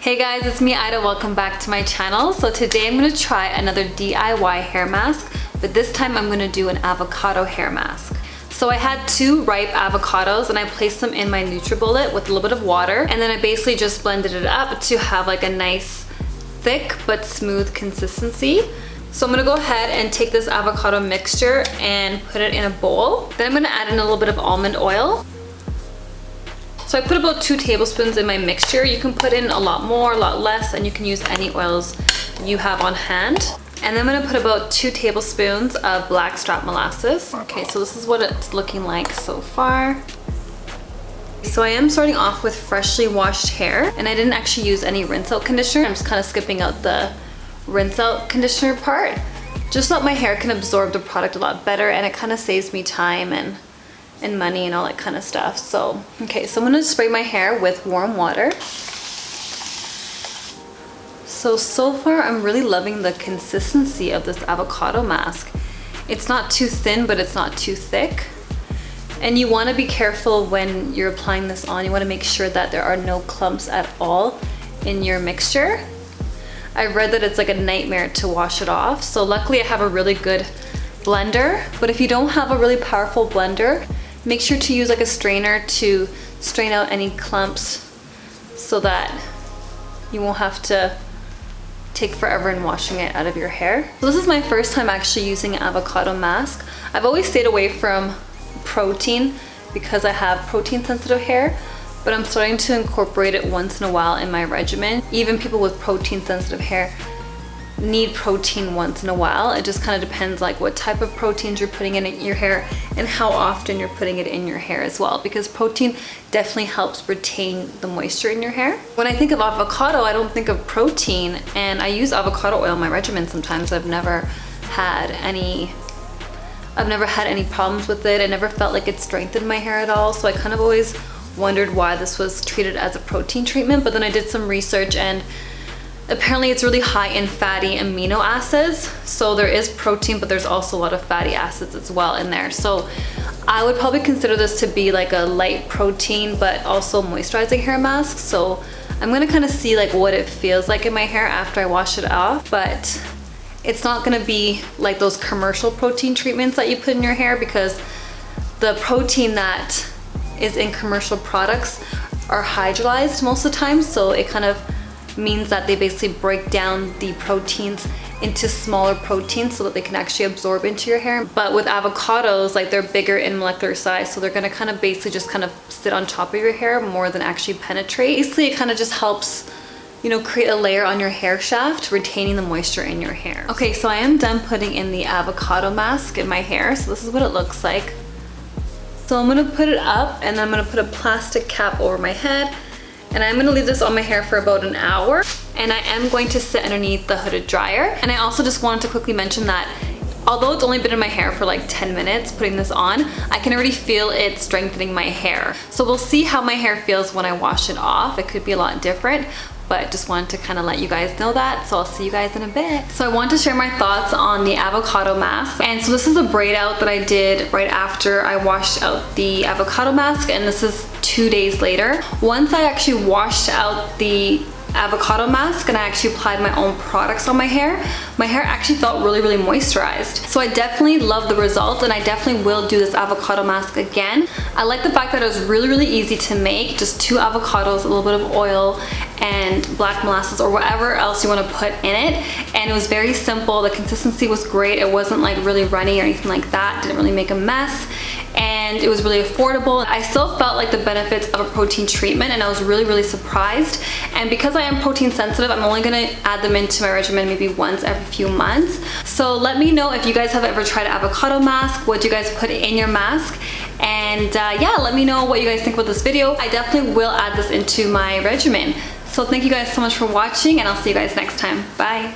Hey guys, it's me Ida. Welcome back to my channel. So today I'm going to try another DIY hair mask, but this time I'm going to do an avocado hair mask. So I had 2 ripe avocados and I placed them in my NutriBullet with a little bit of water, and then I basically just blended it up to have like a nice thick but smooth consistency. So I'm gonna go ahead and take this avocado mixture and put it in a bowl. Then I'm gonna add in a little bit of almond oil. So I put about 2 tablespoons in my mixture. You can put in a lot more, a lot less, and you can use any oils you have on hand. And then I'm gonna put about 2 tablespoons of Blackstrap Molasses. Okay, so this is what it's looking like so far. So I am starting off with freshly washed hair, and I didn't actually use any rinse out conditioner. I'm just kind of skipping out the rinse out conditioner part, just so that my hair can absorb the product a lot better, and it kind of saves me time and money and all that kind of stuff. So, okay, so I'm gonna spray my hair with warm water. So far I'm really loving the consistency of this avocado mask. It's not too thin, but it's not too thick. And you wanna be careful when you're applying this on. You wanna make sure that there are no clumps at all in your mixture. I read that it's like a nightmare to wash it off. So luckily I have a really good blender, but if you don't have a really powerful blender, make sure to use like a strainer to strain out any clumps so that you won't have to take forever in washing it out of your hair. So this is my first time actually using an avocado mask. I've always stayed away from protein because I have protein sensitive hair, but I'm starting to incorporate it once in a while in my regimen. Even people with protein sensitive hair need protein once in a while. It just kind of depends like what type of proteins you're putting in your hair and how often you're putting it in your hair as well, because protein definitely helps retain the moisture in your hair. When I think of avocado, I don't think of protein, and I use avocado oil in my regimen sometimes. I've never had any problems with it. I never felt like it strengthened my hair at all, so I kind of always wondered why this was treated as a protein treatment. But then I did some research, and apparently it's really high in fatty amino acids. So there is protein, but there's also a lot of fatty acids as well in there. So I would probably consider this to be like a light protein, but also moisturizing hair mask. So I'm gonna kind of see like what it feels like in my hair after I wash it off, but it's not gonna be like those commercial protein treatments that you put in your hair, because the protein that is in commercial products are hydrolyzed most of the time. So it kind of means that they basically break down the proteins into smaller proteins so that they can actually absorb into your hair. But with avocados, like they're bigger in molecular size, so they're gonna kind of basically just kind of sit on top of your hair more than actually penetrate. Basically it kind of just helps, you know, create a layer on your hair shaft, retaining the moisture in your hair. Okay, so I am done putting in the avocado mask in my hair. So this is what it looks like. So I'm gonna put it up, and then I'm gonna put a plastic cap over my head, and I'm gonna leave this on my hair for about an hour, and I am going to sit underneath the hooded dryer. And I also just wanted to quickly mention that although it's only been in my hair for like 10 minutes putting this on, I can already feel it strengthening my hair. So we'll see how my hair feels when I wash it off. It could be a lot different, but just wanted to kind of let you guys know that. So I'll see you guys in a bit. So I want to share my thoughts on the avocado mask. And so this is a braid out that I did right after I washed out the avocado mask, and this is 2 days later. Once I actually washed out the avocado mask and I actually applied my own products on my hair actually felt really, really moisturized. So I definitely love the results, and I definitely will do this avocado mask again. I like the fact that it was really, really easy to make. Just 2 avocados, a little bit of oil, and black molasses or whatever else you want to put in it. And it was very simple. The consistency was great. It wasn't like really runny or anything like that. Didn't really make a mess. And it was really affordable. I still felt like the benefits of a protein treatment, and I was really, really surprised. And because I am protein sensitive, I'm only gonna add them into my regimen maybe once every few months. So let me know if you guys have ever tried an avocado mask, what you guys put in your mask. And yeah, let me know what you guys think about this video. I definitely will add this into my regimen. So thank you guys so much for watching, and I'll see you guys next time. Bye.